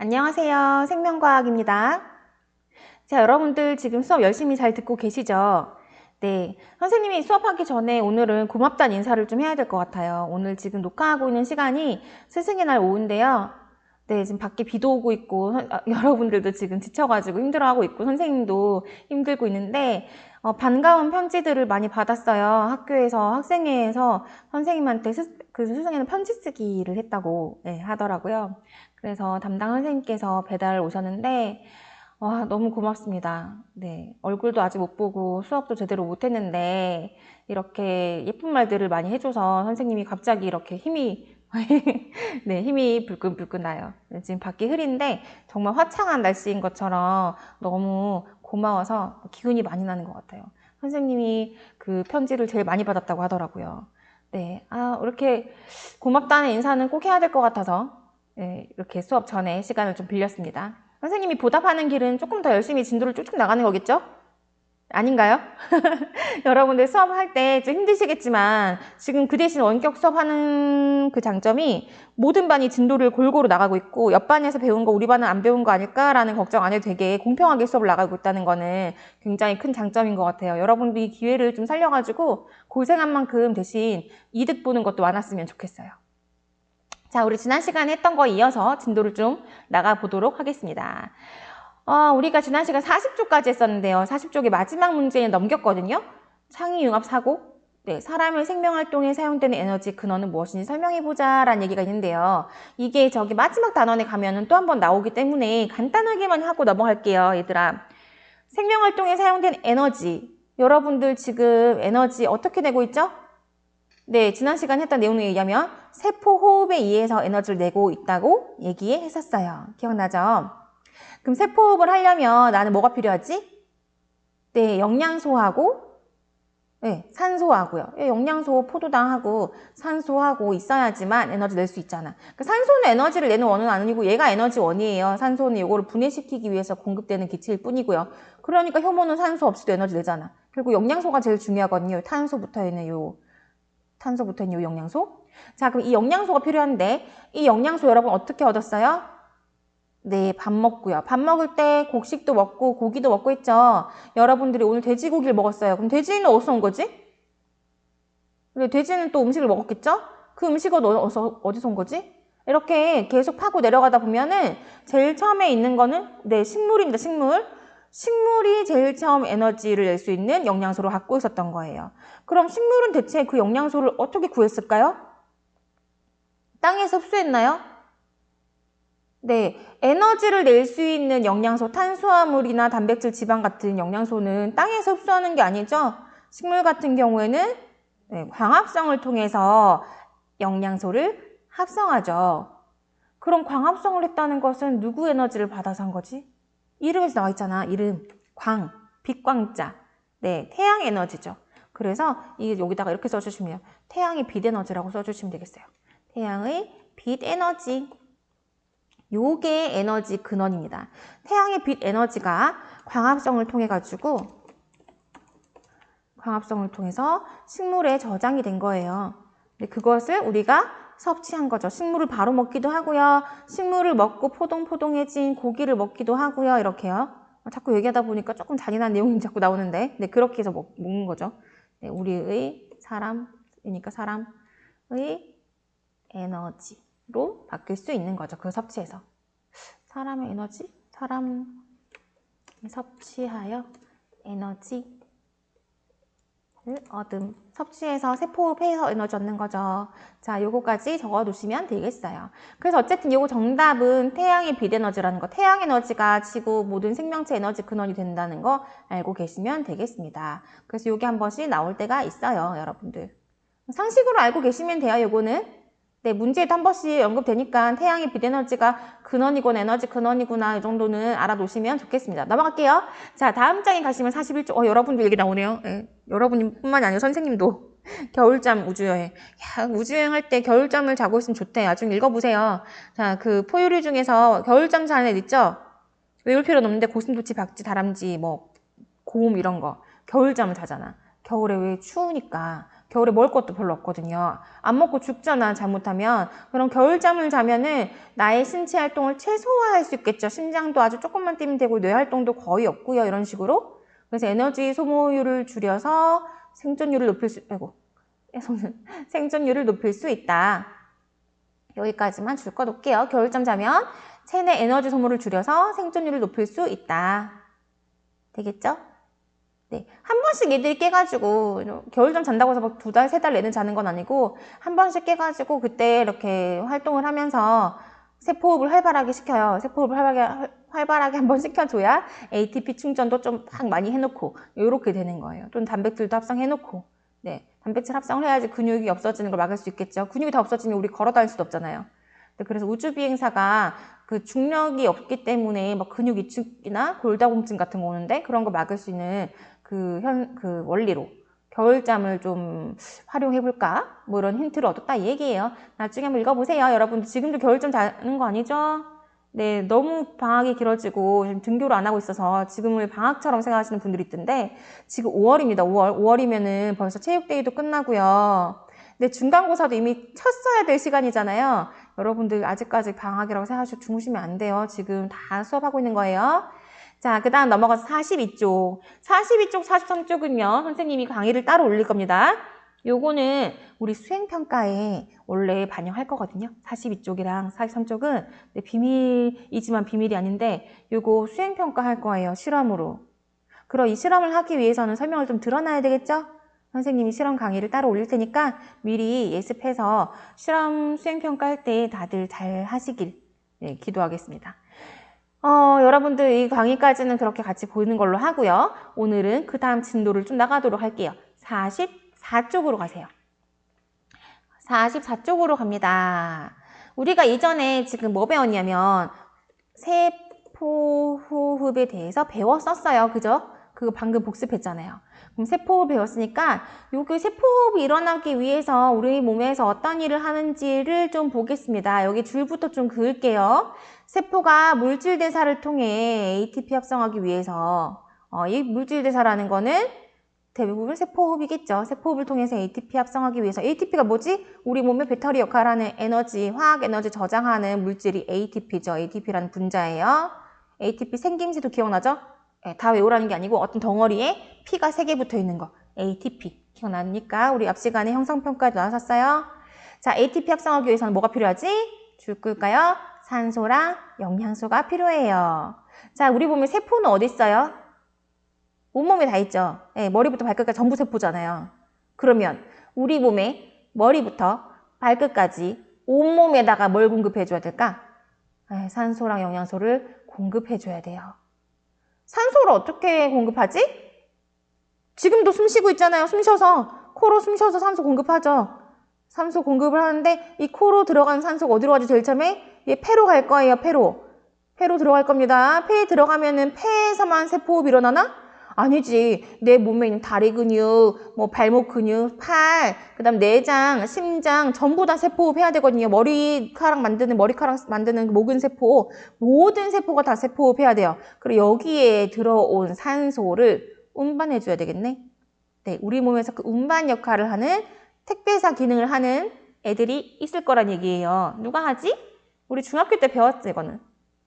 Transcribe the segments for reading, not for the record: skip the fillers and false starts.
안녕하세요. 생명과학입니다. 자, 여러분들 지금 수업 열심히 잘 듣고 계시죠? 네. 선생님이 수업하기 전에 오늘은 고맙다는 인사를 좀 해야 될 것 같아요. 오늘 지금 녹화하고 있는 시간이 스승의 날 오후인데요. 네, 지금 밖에 비도 오고 있고, 여러분들도 지금 지쳐가지고 힘들어하고 있고, 선생님도 힘들고 있는데, 반가운 편지들을 많이 받았어요. 학교에서, 학생회에서 선생님한테 그 스승에는 편지 쓰기를 했다고 하더라고요. 그래서 담당 선생님께서 배달 오셨는데, 와, 너무 고맙습니다. 네. 얼굴도 아직 못 보고 수업도 제대로 못 했는데, 이렇게 예쁜 말들을 많이 해줘서 선생님이 갑자기 이렇게 힘이, 네, 힘이 불끈불끈 나요. 지금 밖이 흐린데, 정말 화창한 날씨인 것처럼 너무 고마워서 기운이 많이 나는 것 같아요. 선생님이 그 편지를 제일 많이 받았다고 하더라고요. 네. 이렇게 고맙다는 인사는 꼭 해야 될 것 같아서, 네, 이렇게 수업 전에 시간을 좀 빌렸습니다. 선생님이 보답하는 길은 조금 더 열심히 진도를 쭉쭉 나가는 거겠죠? 아닌가요? 여러분들 수업할 때 좀 힘드시겠지만 지금 그 대신 원격 수업하는 그 장점이 모든 반이 진도를 골고루 나가고 있고 옆 반에서 배운 거 우리 반은 안 배운 거 아닐까라는 걱정 안 해도 되게 공평하게 수업을 나가고 있다는 거는 굉장히 큰 장점인 것 같아요. 여러분들이 기회를 좀 살려가지고 고생한 만큼 대신 이득 보는 것도 많았으면 좋겠어요. 자, 우리 지난 시간에 했던 거 이어서 진도를 좀 나가보도록 하겠습니다. 우리가 지난 시간 40쪽까지 했었는데요. 40쪽의 마지막 문제는 넘겼거든요. 창의융합 사고, 네, 사람의 생명활동에 사용되는 에너지 근원은 무엇인지 설명해보자 라는 얘기가 있는데요. 이게 저기 마지막 단원에 가면은 또 한 번 나오기 때문에 간단하게만 하고 넘어갈게요, 얘들아. 생명활동에 사용된 에너지, 여러분들 지금 에너지 어떻게 내고 있죠? 네, 지난 시간 했던 내용에 의하면 세포 호흡에 의해서 에너지를 내고 있다고 얘기했었어요. 기억나죠? 그럼 세포 호흡을 하려면 나는 뭐가 필요하지? 네, 영양소하고 네, 산소하고요. 영양소 포도당하고 산소하고 있어야지만 에너지 낼 수 있잖아. 그 산소는 에너지를 내는 원은 아니고 얘가 에너지 원이에요. 산소는 이거를 분해시키기 위해서 공급되는 기체일 뿐이고요. 그러니까 효모는 산소 없이도 에너지 내잖아. 결국 영양소가 제일 중요하거든요. 탄소 붙어 있는 요 영양소. 자, 그럼 이 영양소가 필요한데 이 영양소 여러분 어떻게 얻었어요? 네, 밥 먹고요. 밥 먹을 때 곡식도 먹고 고기도 먹고 있죠. 여러분들이 오늘 돼지고기를 먹었어요. 그럼 돼지는 어디서 온 거지? 근데 돼지는 또 음식을 먹었겠죠? 그 음식은 어디서 온 거지? 이렇게 계속 파고 내려가다 보면은 제일 처음에 있는 거는 네, 식물입니다. 식물. 식물이 제일 처음 에너지를 낼 수 있는 영양소를 갖고 있었던 거예요. 그럼 식물은 대체 그 영양소를 어떻게 구했을까요? 땅에서 흡수했나요? 네, 에너지를 낼 수 있는 영양소, 탄수화물이나 단백질, 지방 같은 영양소는 땅에서 흡수하는 게 아니죠. 식물 같은 경우에는 네, 광합성을 통해서 영양소를 합성하죠. 그럼 광합성을 했다는 것은 누구 에너지를 받아서 한 거지? 이름에서 나와 있잖아. 이름, 광, 빛광자. 네, 태양 에너지죠. 그래서 여기다가 이렇게 써주시면 태양의 빛 에너지라고 써주시면 되겠어요. 태양의 빛 에너지. 요게 에너지 근원입니다. 태양의 빛 에너지가 광합성을 통해서 식물에 저장이 된 거예요. 근데 그것을 우리가 섭취한 거죠. 식물을 바로 먹기도 하고요. 식물을 먹고 포동포동해진 고기를 먹기도 하고요. 이렇게요. 자꾸 얘기하다 보니까 조금 잔인한 내용이 자꾸 나오는데 네, 그렇게 해서 먹는 거죠. 네, 우리의 사람이니까 사람의 에너지로 바뀔 수 있는 거죠. 그 섭취해서. 사람의 에너지? 사람이 섭취하여 에너지 얻음. 섭취해서 세포폐에서 에너지 얻는 거죠. 자, 요거까지 적어 두시면 되겠어요. 그래서 어쨌든 요거 정답은 태양의 빛 에너지라는 거. 태양 에너지가 지구 모든 생명체 에너지 근원이 된다는 거 알고 계시면 되겠습니다. 그래서 요게 한 번씩 나올 때가 있어요, 여러분들. 상식으로 알고 계시면 돼요, 요거는. 네, 문제에도 한 번씩 언급되니까 태양의 빛 에너지가 근원이구나, 에너지 근원이구나, 이 정도는 알아놓으시면 좋겠습니다. 넘어갈게요. 자, 다음 장에 가시면 41쪽. 여러분도 얘기 나오네요. 네, 여러분뿐만이 아니라 선생님도. 겨울잠 우주여행. 야, 우주여행 할 때 겨울잠을 자고 있으면 좋대. 나중에 읽어보세요. 자, 그 포유류 중에서 겨울잠 자는 애 있죠? 외울 필요는 없는데 고슴도치, 박쥐, 다람쥐, 곰 이런 거. 겨울잠을 자잖아. 겨울에 왜 추우니까 겨울에 먹을 것도 별로 없거든요. 안 먹고 죽잖아, 잘못하면. 그럼 겨울잠을 자면은 나의 신체 활동을 최소화할 수 있겠죠. 심장도 아주 조금만 뛰면 되고 뇌 활동도 거의 없고요. 이런 식으로. 그래서 에너지 소모율을 줄여서 생존율을 높일 수, 생존율을 높일 수 있다. 여기까지만 줄 거 놓을게요. 겨울잠 자면 체내 에너지 소모를 줄여서 생존율을 높일 수 있다. 되겠죠? 네, 한 번씩 얘들이 깨가지고 겨울잠 잔다고 해서 막 2달, 3달 내내 자는 건 아니고 한 번씩 깨가지고 그때 이렇게 활동을 하면서 세포호흡을 활발하게 시켜요. 세포호흡을 활발하게 한번 시켜줘야 ATP 충전도 좀 팍 많이 해놓고 이렇게 되는 거예요. 또는 단백질도 합성해놓고 네, 단백질 합성을 해야지 근육이 없어지는 걸 막을 수 있겠죠. 근육이 다 없어지면 우리 걸어 다닐 수도 없잖아요. 그래서 우주비행사가 그 중력이 없기 때문에 막 근육 이축이나 골다공증 같은 거 오는데 그런 거 막을 수 있는 그 원리로 겨울잠을 좀 활용해볼까? 뭐 이런 힌트를 얻었다 이 얘기예요. 나중에 한번 읽어보세요. 여러분들 지금도 겨울잠 자는 거 아니죠? 네, 너무 방학이 길어지고 지금 등교를 안 하고 있어서 지금을 방학처럼 생각하시는 분들이 있던데 지금 5월입니다. 5월이면은 벌써 체육대회도 끝나고요. 근데 중간고사도 이미 쳤어야 될 시간이잖아요. 여러분들 아직까지 방학이라고 생각하시고 주무시면 안 돼요. 지금 다 수업하고 있는 거예요. 자, 그 다음 넘어가서 42쪽. 42쪽, 43쪽은요, 선생님이 강의를 따로 올릴 겁니다. 요거는 우리 수행평가에 원래 반영할 거거든요. 42쪽이랑 43쪽은 비밀이지만 비밀이 아닌데 요거 수행평가 할 거예요. 실험으로. 그럼 이 실험을 하기 위해서는 설명을 좀 들어놔야 되겠죠? 선생님이 실험 강의를 따로 올릴 테니까 미리 예습해서 실험 수행평가 할 때 다들 잘 하시길 네, 기도하겠습니다. 여러분들 이 강의까지는 그렇게 같이 보는 걸로 하고요. 오늘은 그 다음 진도를 좀 나가도록 할게요. 44쪽으로 가세요. 44쪽으로 갑니다. 우리가 이전에 지금 뭐 배웠냐면 세포호흡에 대해서 배웠었어요. 그죠? 그거 방금 복습했잖아요. 그럼 세포호흡 배웠으니까 여기 세포호흡이 일어나기 위해서 우리 몸에서 어떤 일을 하는지를 좀 보겠습니다. 여기 줄부터 좀 그을게요. 세포가 물질 대사를 통해 ATP 합성하기 위해서 이 물질 대사라는 거는 대부분 세포호흡이겠죠. 세포호흡을 통해서 ATP 합성하기 위해서 ATP가 뭐지? 우리 몸의 배터리 역할하는 에너지, 화학 에너지 저장하는 물질이 ATP죠. ATP라는 분자예요. ATP 생김새도 기억나죠? 네, 다 외우라는 게 아니고 어떤 덩어리에 P가 3개 붙어 있는 거 ATP 기억나니까 우리 앞 시간에 형성평가에 나왔었어요. 자, ATP 합성하기 위해서는 뭐가 필요하지? 줄 끌까요? 산소랑 영양소가 필요해요. 자, 우리 몸에 세포는 어디 있어요? 온몸에 다 있죠. 네, 머리부터 발끝까지 전부 세포잖아요. 그러면 우리 몸에 머리부터 발끝까지 온몸에다가 뭘 공급해줘야 될까? 네, 산소랑 영양소를 공급해줘야 돼요. 산소를 어떻게 공급하지? 지금도 숨 쉬고 있잖아요. 숨 쉬어서 코로 숨 쉬어서 산소 공급하죠. 산소 공급을 하는데 이 코로 들어간 산소가 어디로 가죠? 제일 처음에 얘 폐로 갈 거예요. 폐로 들어갈 겁니다. 폐에 들어가면은 폐에서만 세포호흡 일어나나? 아니지. 내 몸에 있는 다리 근육, 뭐 발목 근육, 팔, 그다음 내장, 심장 전부 다 세포호흡 해야 되거든요. 머리카락 만드는 모근 세포, 모든 세포가 다 세포호흡 해야 돼요. 그리고 여기에 들어온 산소를 운반해 줘야 되겠네. 네, 우리 몸에서 그 운반 역할을 하는 택배사 기능을 하는 애들이 있을 거란 얘기예요. 누가 하지? 우리 중학교 때 배웠죠, 이거는.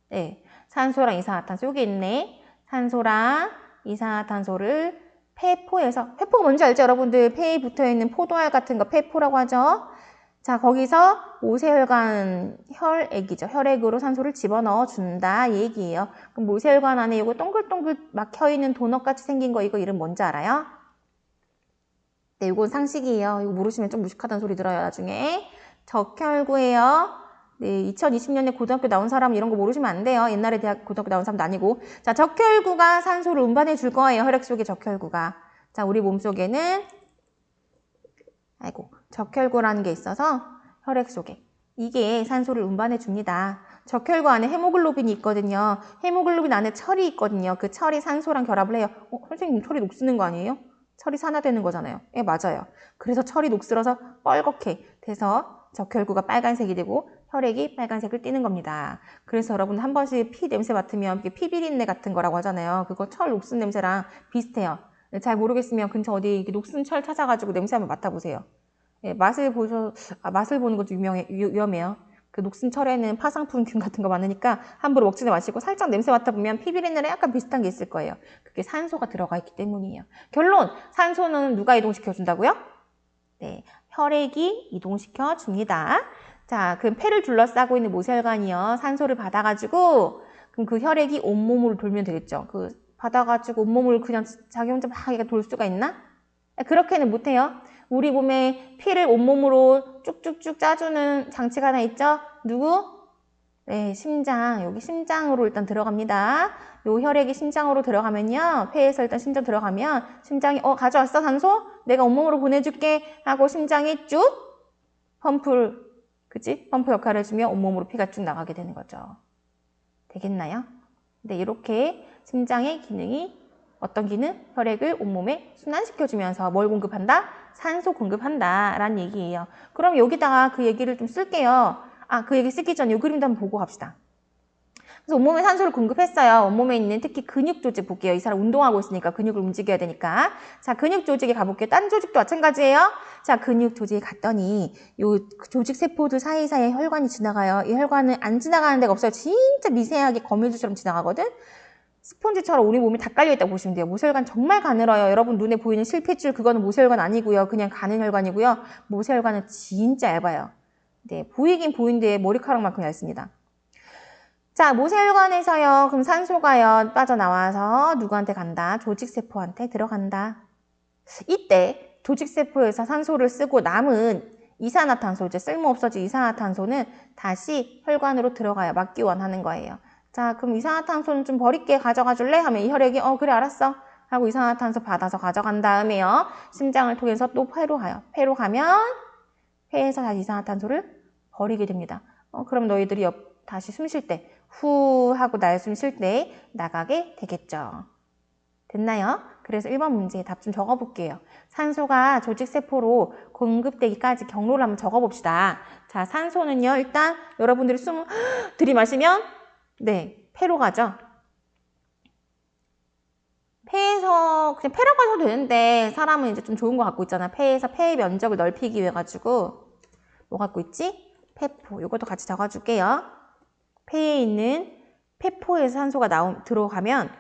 네, 산소랑 이산화탄소 여기 있네. 산소랑 이산화탄소를 폐포에서, 폐포가 뭔지 알죠? 여러분들 폐에 붙어있는 포도알 같은 거 폐포라고 하죠. 자, 거기서 모세혈관 혈액이죠. 혈액으로 산소를 집어넣어 준다 얘기예요. 그럼 모세혈관 안에 이거 동글동글 막혀있는 도넛같이 생긴 거 이거 이름 뭔지 알아요? 네, 이건 상식이에요. 이거 모르시면 좀 무식하다는 소리 들어요, 나중에. 적혈구예요. 네, 2020년에 고등학교 나온 사람 이런 거 모르시면 안 돼요. 옛날에 대학 고등학교 나온 사람도 아니고. 자, 적혈구가 산소를 운반해 줄 거예요. 혈액 속에 적혈구가. 자, 우리 몸 속에는 적혈구라는 게 있어서 혈액 속에 이게 산소를 운반해 줍니다. 적혈구 안에 헤모글로빈이 있거든요. 헤모글로빈 안에 철이 있거든요. 그 철이 산소랑 결합을 해요. 선생님 철이 녹쓰는 거 아니에요? 철이 산화되는 거잖아요. 예, 맞아요. 그래서 철이 녹슬어서 뻘겋게 돼서 적혈구가 빨간색이 되고 혈액이 빨간색을 띠는 겁니다. 그래서 여러분 한 번씩 피 냄새 맡으면 피 비린내 같은 거라고 하잖아요. 그거 철 녹슨 냄새랑 비슷해요. 잘 모르겠으면 근처 어디 이렇게 녹슨 철 찾아가지고 냄새 한번 맡아보세요. 예, 맛을 보는 것도 위험해요. 그 녹슨 철에는 파상풍균 같은 거 많으니까 함부로 먹지는 마시고 살짝 냄새 맡아보면 피비린내랑 약간 비슷한 게 있을 거예요. 그게 산소가 들어가 있기 때문이에요. 결론! 산소는 누가 이동시켜준다고요? 네, 혈액이 이동시켜줍니다. 자, 그럼 폐를 둘러싸고 있는 모세혈관이요. 산소를 받아가지고 그럼 그 혈액이 온몸으로 돌면 되겠죠. 그 받아가지고 온몸을 그냥 자기 혼자 막 돌 수가 있나? 그렇게는 못해요. 우리 몸에 피를 온몸으로 쭉쭉쭉 짜주는 장치가 하나 있죠? 누구? 네, 심장. 여기 심장으로 일단 들어갑니다. 요 혈액이 심장으로 들어가면요. 폐에서 일단 심장 들어가면 심장이 가져왔어 산소? 내가 온몸으로 보내줄게 하고 심장이 쭉 펌프 역할을 해주면 온몸으로 피가 쭉 나가게 되는 거죠. 되겠나요? 네, 이렇게 심장의 기능이 어떤 기능? 혈액을 온몸에 순환시켜주면서 뭘 공급한다? 산소 공급한다 라는 얘기예요. 그럼 여기다가 그 얘기를 좀 쓸게요. 그 얘기 쓰기 전에 이 그림도 한번 보고 갑시다. 그래서 온몸에 산소를 공급했어요. 온몸에 있는 특히 근육 조직 볼게요. 이 사람 운동하고 있으니까 근육을 움직여야 되니까. 자, 근육 조직에 가볼게요. 딴 조직도 마찬가지예요. 자, 근육 조직에 갔더니 요 조직 세포들 사이사이에 혈관이 지나가요. 이 혈관은 안 지나가는 데가 없어요. 진짜 미세하게 거미줄처럼 지나가거든. 스펀지처럼 우리 몸이 다 깔려있다고 보시면 돼요. 모세혈관 정말 가늘어요. 여러분 눈에 보이는 실핏줄 그거는 모세혈관 아니고요. 그냥 가는 혈관이고요. 모세혈관은 진짜 얇아요. 네, 보이긴 보이는데 머리카락만큼 얇습니다. 자, 모세혈관에서요. 그럼 산소가요. 빠져나와서 누구한테 간다? 조직세포한테 들어간다. 이때 조직세포에서 산소를 쓰고 남은 이산화탄소, 이제 쓸모없어진 이산화탄소는 다시 혈관으로 들어가요. 막기원 하는 거예요. 자, 그럼 이산화탄소는 좀 버릴게. 가져가 줄래? 하면 이 혈액이 그래 알았어. 하고 이산화탄소 받아서 가져간 다음에요. 심장을 통해서 또 폐로 가요. 폐로 가면 폐에서 다시 이산화탄소를 버리게 됩니다. 그럼 너희들이 다시 숨 쉴 때 후 하고 날숨 쉴 때 나가게 되겠죠. 됐나요? 그래서 1번 문제 답 좀 적어볼게요. 산소가 조직세포로 공급되기까지 경로를 한번 적어봅시다. 자, 산소는요. 일단 여러분들이 숨을 들이마시면 네, 폐로 가죠. 폐에서 그냥 폐라고 하셔도 되는데 사람은 이제 좀 좋은 거 갖고 있잖아. 폐에서 폐의 면적을 넓히기 위해 가지고 뭐 갖고 있지? 폐포. 이것도 같이 적어줄게요. 폐에 있는 폐포에서 산소가 들어가면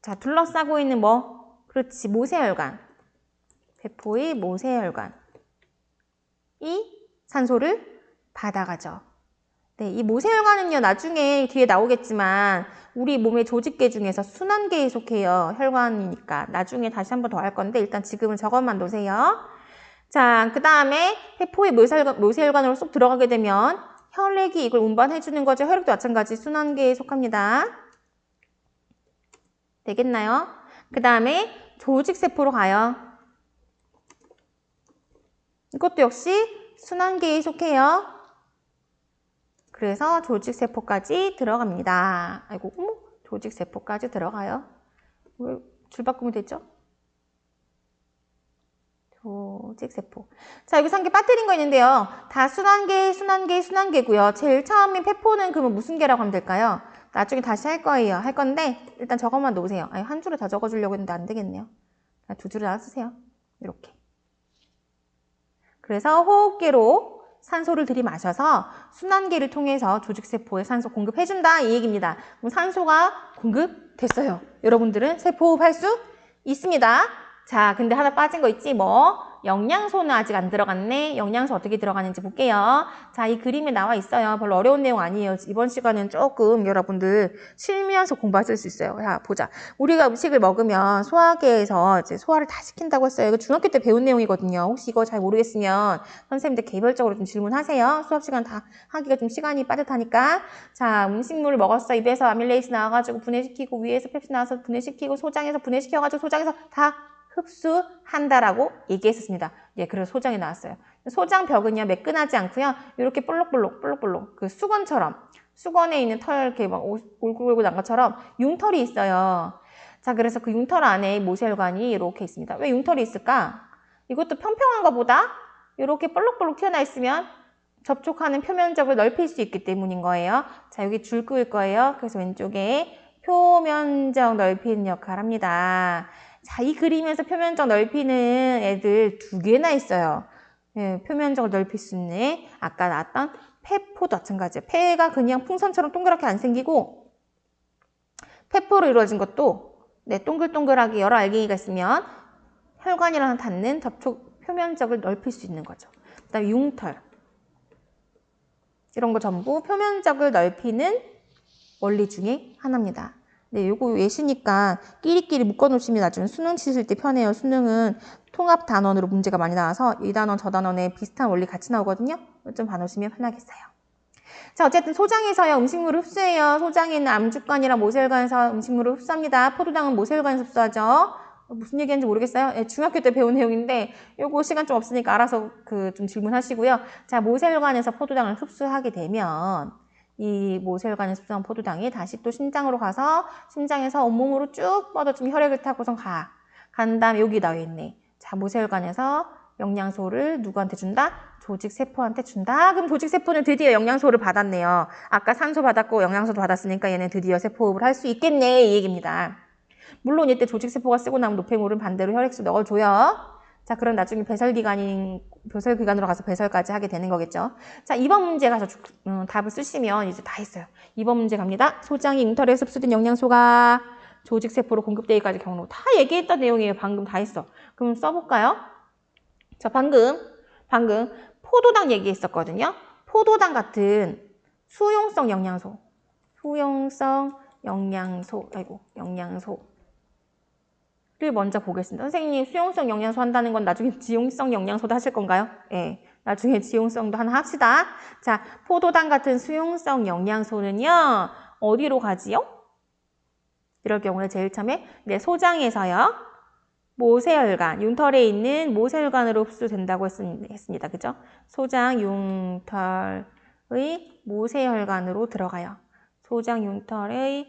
자, 둘러싸고 있는 그렇지, 모세혈관. 폐포의 모세혈관. 이 산소를 받아가죠. 네, 이 모세혈관은요, 나중에 뒤에 나오겠지만, 우리 몸의 조직계 중에서 순환계에 속해요. 혈관이니까. 나중에 다시 한 번 더 할 건데, 일단 지금은 저것만 놓으세요. 자, 그 다음에 폐포의 모세혈관으로 쏙 들어가게 되면, 혈액이 이걸 운반해주는 거죠. 혈액도 마찬가지 순환계에 속합니다. 되겠나요? 그 다음에 조직세포로 가요. 이것도 역시 순환계에 속해요. 그래서 조직세포까지 들어갑니다. 아이고, 조직세포까지 들어가요. 왜 줄 바꾸면 되죠? 조직세포. 자, 여기서 한 개 빠뜨린 거 있는데요. 다 순환계고요. 제일 처음인 폐포는 그러면 무슨 계라고 하면 될까요? 나중에 다시 할 거예요. 할 건데 일단 저것만 놓으세요. 아니, 한 줄을 다 적어주려고 했는데 안 되겠네요. 두 줄을 다 쓰세요. 이렇게. 그래서 호흡기로 산소를 들이마셔서 순환계를 통해서 조직세포에 산소 공급해준다 이 얘기입니다. 그럼 산소가 공급됐어요. 여러분들은 세포호흡할 수 있습니다. 자, 근데 하나 빠진 거 있지? 영양소는 아직 안 들어갔네. 영양소 어떻게 들어가는지 볼게요. 자, 이 그림에 나와 있어요. 별로 어려운 내용 아니에요. 이번 시간은 조금 여러분들 쉬면서 공부하실 수 있어요. 자, 보자. 우리가 음식을 먹으면 소화계에서 이제 소화를 다 시킨다고 했어요. 이거 중학교 때 배운 내용이거든요. 혹시 이거 잘 모르겠으면 선생님들 개별적으로 좀 질문하세요. 수업 시간 다 하기가 좀 시간이 빠듯하니까. 자, 음식물을 먹었어. 입에서 아밀레이스 나와가지고 분해시키고 위에서 펩시 나와서 분해시키고 소장에서 분해시켜가지고 소장에서 다 흡수한다라고 얘기했었습니다. 예, 그래서 소장이 나왔어요. 소장벽은요, 매끈하지 않고요. 이렇게 볼록볼록 그 수건처럼, 수건에 있는 털 이렇게 막 골고루 난 것처럼 융털이 있어요. 자, 그래서 그 융털 안에 모세혈관이 이렇게 있습니다. 왜 융털이 있을까? 이것도 평평한 것보다 이렇게 볼록볼록 튀어나 있으면 접촉하는 표면적을 넓힐 수 있기 때문인 거예요. 자, 여기 줄 그을 거예요. 그래서 왼쪽에 표면적 넓히는 역할을 합니다. 자, 이 그림에서 표면적 넓이는 애들 2개나 있어요. 예, 표면적을 넓힐 수 있는 아까 나왔던 폐포도 마찬가지예요. 폐가 그냥 풍선처럼 동그랗게 안 생기고 폐포로 이루어진 것도 네, 동글동글하게 여러 알갱이가 있으면 혈관이랑 닿는 접촉 표면적을 넓힐 수 있는 거죠. 그다음에 융털 이런 거 전부 표면적을 넓히는 원리 중에 하나입니다. 네, 요거 예시니까 끼리끼리 묶어놓으시면 나중에 수능 치실 때 편해요. 수능은 통합 단원으로 문제가 많이 나와서 이 단원 저 단원에 비슷한 원리 같이 나오거든요. 좀 봐놓으시면 편하겠어요. 자, 어쨌든 소장에서요 음식물을 흡수해요. 소장에 있는 암주관이랑 모세혈관에서 음식물을 흡수합니다. 포도당은 모세혈관에서 흡수하죠. 무슨 얘기하는지 모르겠어요. 예, 중학교 때 배운 내용인데 요거 시간 좀 없으니까 알아서 좀 질문하시고요. 자, 모세혈관에서 포도당을 흡수하게 되면 이 모세혈관에 흡수한 포도당이 다시 또 심장으로 가서 심장에서 온몸으로 쭉 뻗어주면 혈액을 타고선 간 다음에 여기 나와 있네. 자, 모세혈관에서 영양소를 누구한테 준다? 조직세포한테 준다. 그럼 조직세포는 드디어 영양소를 받았네요. 아까 산소 받았고 영양소도 받았으니까 얘는 드디어 세포호흡을 할 수 있겠네 이 얘기입니다. 물론 이때 조직세포가 쓰고 남은 노폐물은 반대로 혈액수 넣어줘요. 자, 그럼 나중에 배설기관으로 가서 배설까지 하게 되는 거겠죠. 자, 2번 문제 가서 답을 쓰시면 이제 다 했어요. 2번 문제 갑니다. 소장이 융털에 흡수된 영양소가 조직세포로 공급되기까지 경로 다 얘기했던 내용이에요. 방금 다 했어. 그럼 써볼까요? 자, 방금 포도당 얘기했었거든요. 포도당 같은 수용성 영양소를 먼저 보겠습니다. 선생님, 수용성 영양소 한다는 건 나중에 지용성 영양소도 하실 건가요? 예, 나중에 지용성도 하나 합시다. 자, 포도당 같은 수용성 영양소는요, 어디로 가지요? 이럴 경우에 제일 처음에 네, 소장에서요. 모세혈관, 융털에 있는 모세혈관으로 흡수된다고 했습니다. 그죠? 소장 융털의 모세혈관으로 들어가요. 소장 융털의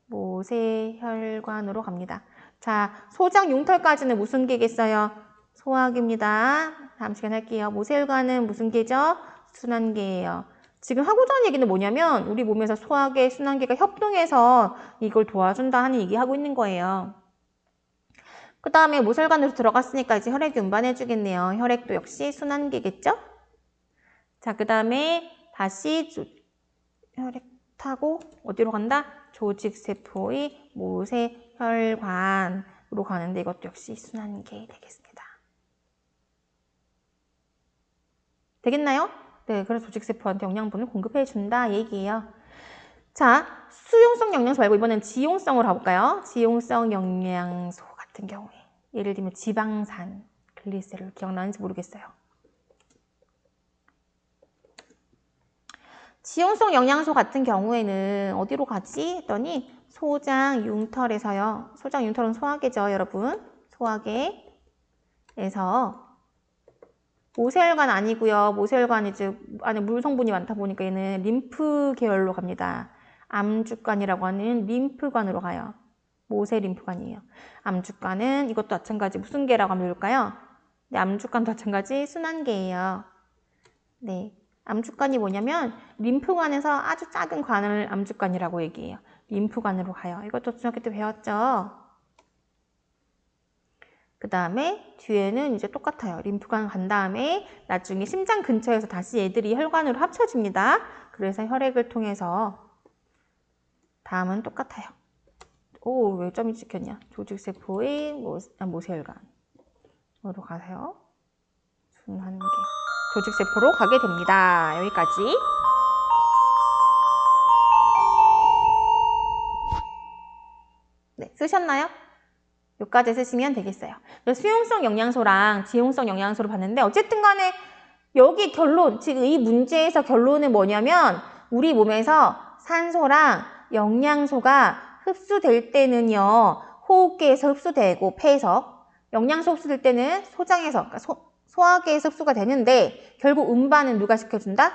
모세혈관으로 갑니다. 자, 소장 융털까지는 무슨 개겠어요? 소화계입니다. 다음 시간에 할게요. 모세혈관은 무슨 개죠? 순환계예요. 지금 하고자 하는 얘기는 뭐냐면 우리 몸에서 소화계, 순환계가 협동해서 이걸 도와준다 하는 얘기하고 있는 거예요. 그 다음에 모세혈관으로 들어갔으니까 이제 혈액이 운반해 주겠네요. 혈액도 역시 순환계겠죠? 자, 그 다음에 다시 혈액 타고 어디로 간다? 조직세포의 모세혈관으로 가는데 이것도 역시 순환계 되겠습니다. 되겠나요? 네, 그래서 조직세포한테 영양분을 공급해 준다 얘기예요. 자, 수용성 영양소 말고 이번엔 지용성으로 가볼까요? 지용성 영양소 같은 경우에 예를 들면 지방산, 글리세롤 기억나는지 모르겠어요. 지용성 영양소 같은 경우에는 어디로 가지? 했더니 소장 융털에서요. 소장 융털은 소화계죠, 여러분. 소화계에서 모세혈관 아니고요. 모세혈관이 이제 안에 물 성분이 많다 보니까 얘는 림프 계열로 갑니다. 암주관이라고 하는 림프관으로 가요. 모세 림프관이에요. 암주관은 이것도 마찬가지 무슨 계라고 하면 좋을까요? 네, 암주관도 마찬가지 순환계예요. 네, 암주관이 뭐냐면 림프관에서 아주 작은 관을 암주관이라고 얘기해요. 림프관으로 가요. 이것도 중학교 때 배웠죠? 그 다음에 뒤에는 이제 똑같아요. 림프관 간 다음에 나중에 심장 근처에서 다시 애들이 혈관으로 합쳐집니다. 그래서 혈액을 통해서 다음은 똑같아요. 오, 왜 점이 찍혔냐? 조직세포의 모세혈관으로 가세요. 순환계. 조직세포로 가게 됩니다. 여기까지. 네, 쓰셨나요? 여기까지 쓰시면 되겠어요. 수용성 영양소랑 지용성 영양소를 봤는데 어쨌든 간에 여기 결론, 지금 이 문제에서 결론은 뭐냐면 우리 몸에서 산소랑 영양소가 흡수될 때는요. 호흡기에서 흡수되고 폐에서 영양소 흡수될 때는 소장에서 그러니까 소화계에서 흡수가 되는데 결국 운반은 누가 시켜준다?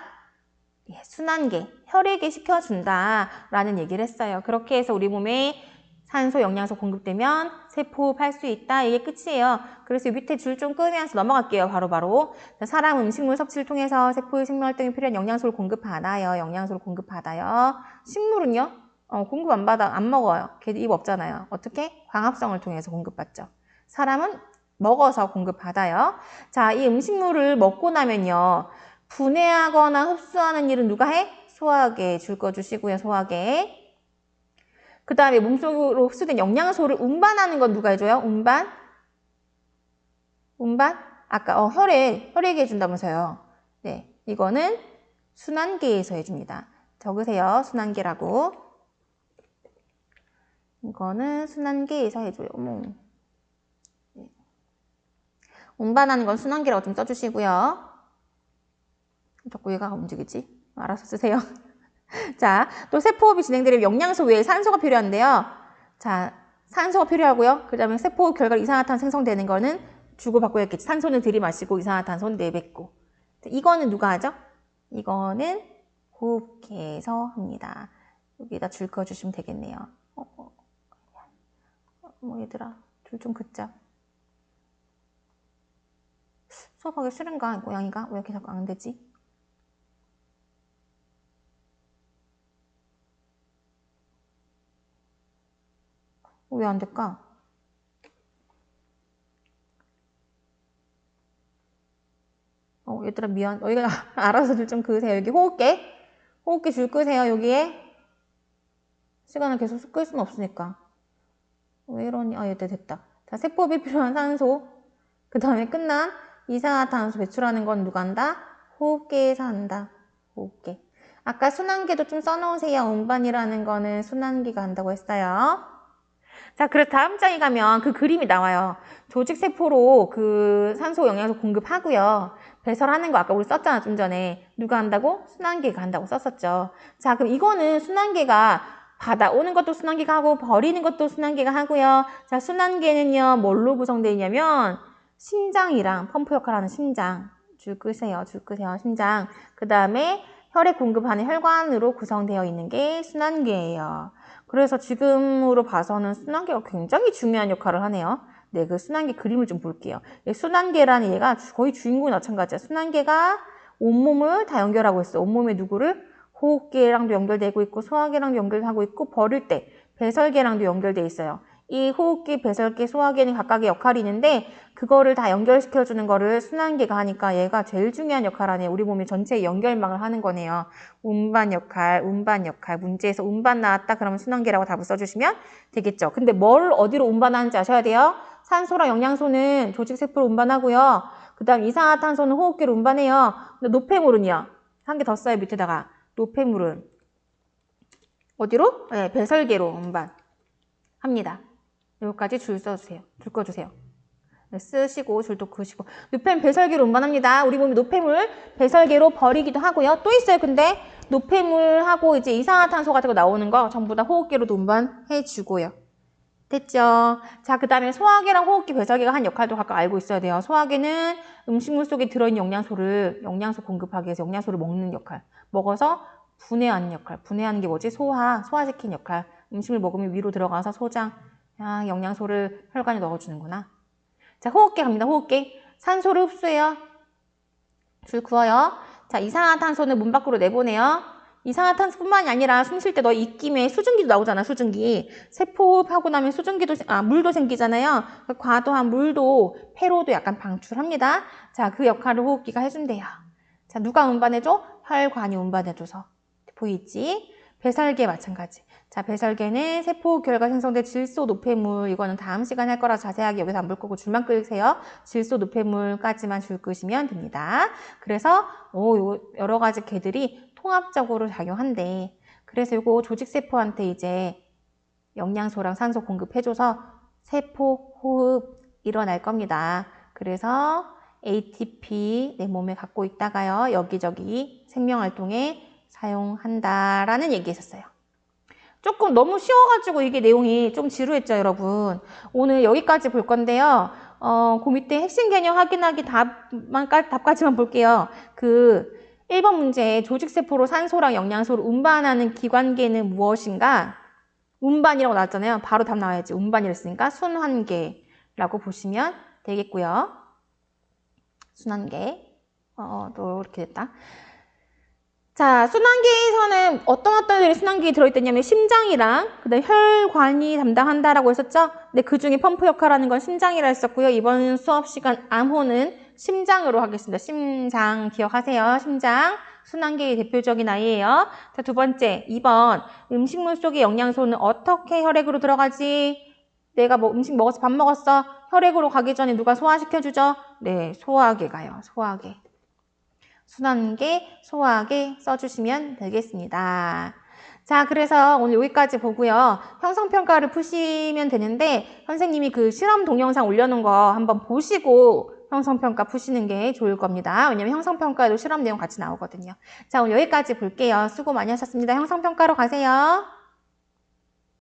예, 순환계, 혈액이 시켜준다라는 얘기를 했어요. 그렇게 해서 우리 몸에 산소, 영양소 공급되면 세포호흡할 수 있다. 이게 끝이에요. 그래서 밑에 줄 좀 끄면서 넘어갈게요. 바로바로. 사람 음식물 섭취를 통해서 세포의 생명활동에 필요한 영양소를 공급받아요. 식물은요? 공급 안 받아, 안 먹어요. 걔들 입 없잖아요. 어떻게? 광합성을 통해서 공급받죠. 사람은 먹어서 공급받아요. 자, 이 음식물을 먹고 나면요. 분해하거나 흡수하는 일은 누가 해? 소화계 줄 거 주시고요. 소화계. 그 다음에 몸속으로 흡수된 영양소를 운반하는 건 누가 해줘요? 운반? 아까 혈액에 해준다면서요. 네, 이거는 순환계에서 해줍니다. 적으세요. 순환계라고. 이거는 순환계에서 해줘요. 네. 운반하는 건 순환계라고 좀 써주시고요. 자꾸 얘가 움직이지? 알아서 쓰세요. 자, 또 세포호흡이 진행되려면 영양소 외에 산소가 필요한데요. 자, 산소가 필요하고요. 그 다음에 세포호흡 결과로 이산화탄소 생성되는 거는 주고받고 했겠지. 산소는 들이마시고 이산화탄소는 내뱉고. 이거는 누가 하죠? 이거는 호흡기에서 합니다. 여기다 줄 그어주시면 되겠네요. 얘들아, 줄 좀 긋자. 수업하기 싫은가? 고양이가? 왜 이렇게 자꾸 안 되지? 왜 안 될까? 얘들아 미안. 너희가 알아서 줄 좀 그으세요. 여기 호흡기 줄 끄세요. 여기에. 시간을 계속 끌 수는 없으니까. 왜 이러니? 얘들 됐다. 자, 세포에 필요한 산소. 그 다음에 끝난 이산화탄소 배출하는 건 누가 한다? 호흡기에서 한다. 호흡기. 아까 순환기도 좀 써놓으세요. 운반이라는 거는 순환기가 한다고 했어요. 자, 그래서 다음 장에 가면 그 그림이 나와요. 조직세포로 그 산소 영양소 공급하고요. 배설하는 거 아까 우리 썼잖아, 좀 전에. 누가 한다고? 순환계가 한다고 썼었죠. 자, 그럼 이거는 순환계가 받아오는 것도 순환계가 하고 버리는 것도 순환계가 하고요. 자, 순환계는요, 뭘로 구성되어 있냐면 심장이랑 펌프 역할을 하는 심장. 줄 끄세요, 심장. 그 다음에 혈액 공급하는 혈관으로 구성되어 있는 게 순환계예요. 그래서 지금으로 봐서는 순환계가 굉장히 중요한 역할을 하네요. 네, 그 순환계 그림을 좀 볼게요. 순환계라는 얘가 거의 주인공이 마찬가지야. 순환계가 온몸을 다 연결하고 있어. 온몸에 누구를? 호흡계랑도 연결되고 있고 소화계랑도 연결하고 있고 버릴 때 배설계랑도 연결돼 있어요. 이 호흡기, 배설계, 소화계는 각각의 역할이 있는데 그거를 다 연결시켜주는 거를 순환계가 하니까 얘가 제일 중요한 역할을 하네요. 우리 몸의 전체 연결망을 하는 거네요. 운반 역할. 문제에서 운반 나왔다 그러면 순환계라고 답을 써주시면 되겠죠. 근데 뭘 어디로 운반하는지 아셔야 돼요. 산소랑 영양소는 조직세포로 운반하고요. 그 다음 이산화탄소는 호흡기로 운반해요. 근데 노폐물은요. 한 개 더 써요. 밑에다가. 노폐물은 어디로? 네, 배설계로 운반합니다. 여기까지 줄 써주세요. 줄 꺼주세요. 네, 쓰시고 줄도 그으시고. 노폐물 배설계로 운반합니다. 우리 몸이 노폐물 배설계로 버리기도 하고요. 또 있어요. 근데 노폐물하고 이제 이산화탄소 같은 거 나오는 거 전부 다 호흡기로도 운반해 주고요. 됐죠? 자, 그 다음에 소화계랑 호흡기, 배설계가 한 역할도 각각 알고 있어야 돼요. 소화계는 음식물 속에 들어있는 영양소 공급하기 위해서 영양소를 먹는 역할. 먹어서 분해하는 역할. 분해하는 게 뭐지? 소화시키는 역할. 음식을 먹으면 위로 들어가서 소장, 영양소를 혈관에 넣어주는구나. 자, 호흡기 갑니다. 호흡기. 산소를 흡수해요. 줄 그어요. 자, 이산화탄소는 문 밖으로 내보내요. 이산화탄소뿐만이 아니라 숨 쉴 때 너 입김에 수증기도 나오잖아, 수증기. 세포호흡하고 나면 물도 생기잖아요. 과도한 물도, 폐로도 약간 방출합니다. 자, 그 역할을 호흡기가 해준대요. 자, 누가 운반해줘? 혈관이 운반해줘서. 보이지? 배설계 마찬가지. 자, 배설계는 세포 결과 생성된 질소 노폐물, 이거는 다음 시간에 할 거라 자세하게 여기서 안 볼 거고 줄만 끄세요. 질소 노폐물까지만 줄 끄시면 됩니다. 그래서 여러 가지 개들이 통합적으로 작용한대. 그래서 이거 조직세포한테 이제 영양소랑 산소 공급해줘서 세포 호흡 일어날 겁니다. 그래서 ATP 내 몸에 갖고 있다가요. 여기저기 생명활동에 사용한다라는 얘기 했었어요. 조금 너무 쉬워가지고 이게 내용이 좀 지루했죠, 여러분. 오늘 여기까지 볼 건데요. 그 밑에 핵심 개념 확인하기 답까지만 볼게요. 그 1번 문제 조직세포로 산소랑 영양소를 운반하는 기관계는 무엇인가? 운반이라고 나왔잖아요. 바로 답 나와야지. 운반이랬으니까 순환계라고 보시면 되겠고요. 순환계. 또 이렇게 됐다. 자, 순환기에서는 어떤 애들이 순환기에 들어있다냐면 심장이랑 그다음 혈관이 담당한다라고 했었죠? 근데 그 중에 펌프 역할하는 건 심장이라 했었고요. 이번 수업 시간 암호는 심장으로 하겠습니다. 심장 기억하세요. 심장. 순환기의 대표적인 아이예요. 자, 두 번째, 2번. 음식물 속의 영양소는 어떻게 혈액으로 들어가지? 내가 뭐 음식 먹어서 밥 먹었어. 혈액으로 가기 전에 누가 소화시켜주죠? 네, 소화계 가요. 소화계. 순환계, 소화계 써주시면 되겠습니다. 자, 그래서 오늘 여기까지 보고요. 형성평가를 푸시면 되는데 선생님이 그 실험 동영상 올려놓은 거 한번 보시고 형성평가 푸시는 게 좋을 겁니다. 왜냐면 형성평가에도 실험 내용 같이 나오거든요. 자, 오늘 여기까지 볼게요. 수고 많이 하셨습니다. 형성평가로 가세요.